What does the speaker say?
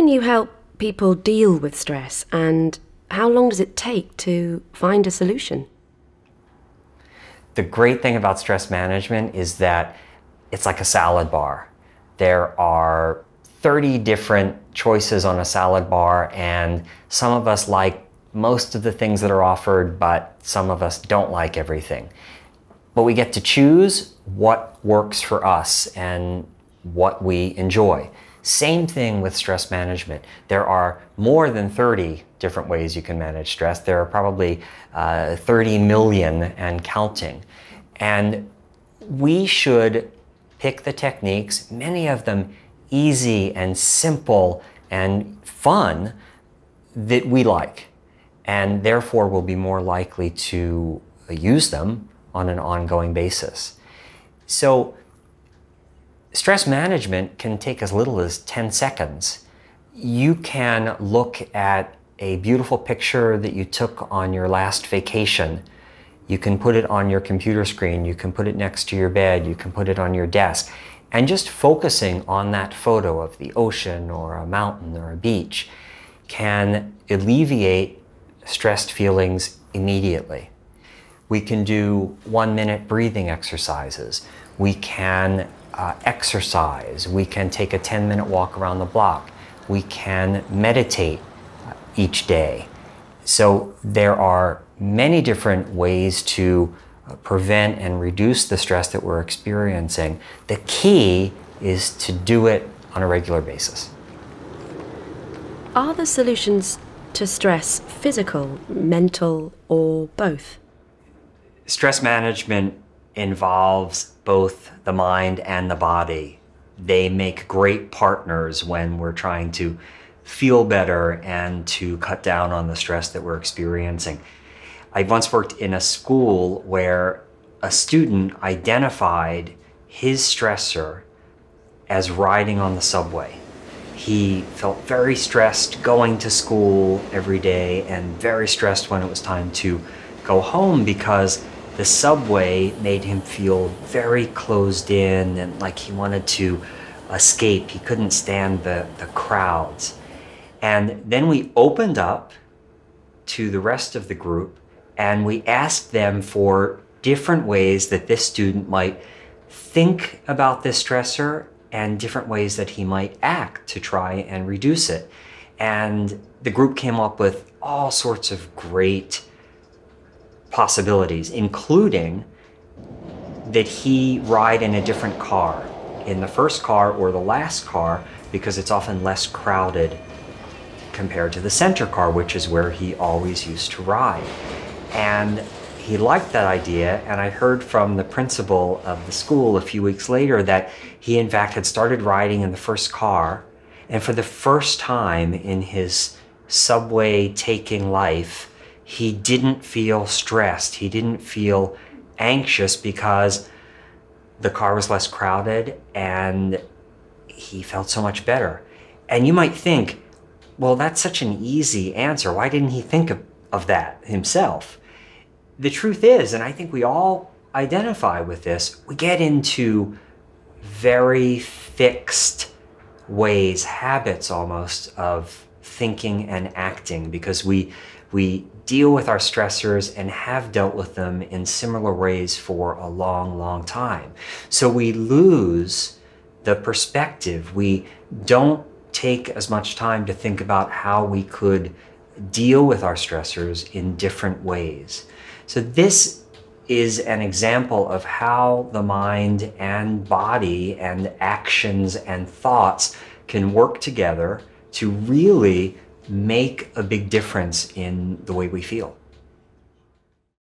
you help people deal with stress, and how long does it take to find a solution? The great thing about stress management is that it's like a salad bar. There are 30 different choices on a salad bar, and some of us like most of the things that are offered, but some of us don't like everything. But we get to choose what works for us and what we enjoy. Same thing with stress management. There are more than 30 different ways you can manage stress. There are probably 30 million and counting. And we should pick the techniques, many of them easy and simple and fun, that we like, and therefore will be more likely to use them on an ongoing basis. So stress management can take as little as 10 seconds. You can look at a beautiful picture that you took on your last vacation. You can put it on your computer screen, you can put it next to your bed, you can put it on your desk. And just focusing on that photo of the ocean or a mountain or a beach can alleviate stressed feelings immediately. We can do 1-minute breathing exercises. We can exercise. We can take a 10-minute walk around the block. We can meditate each day. So there are many different ways to prevent and reduce the stress that we're experiencing. The key is to do it on a regular basis. Are the solutions to stress physical, mental, or both? Stress management involves both the mind and the body. They make great partners when we're trying to feel better and to cut down on the stress that we're experiencing. I once worked in a school where a student identified his stressor as riding on the subway. He felt very stressed going to school every day and very stressed when it was time to go home because the subway made him feel very closed in and like he wanted to escape. He couldn't stand the crowds. And then we opened up to the rest of the group and we asked them for different ways that this student might think about this stressor and different ways that he might act to try and reduce it. And the group came up with all sorts of great possibilities, including that he ride in a different car, in the first car or the last car, because it's often less crowded compared to the center car, which is where he always used to ride. And he liked that idea, and I heard from the principal of the school a few weeks later that he in fact had started riding in the first car, and for the first time in his subway taking life, he didn't feel stressed, he didn't feel anxious because the car was less crowded and he felt so much better. And you might think, well, that's such an easy answer. Why didn't he think of that himself? The truth is, and I think we all identify with this, we get into very fixed ways, habits almost, of thinking and acting because we deal with our stressors and have dealt with them in similar ways for a long, long time. So we lose the perspective. We don't take as much time to think about how we could deal with our stressors in different ways. So this is an example of how the mind and body and actions and thoughts can work together to really make a big difference in the way we feel.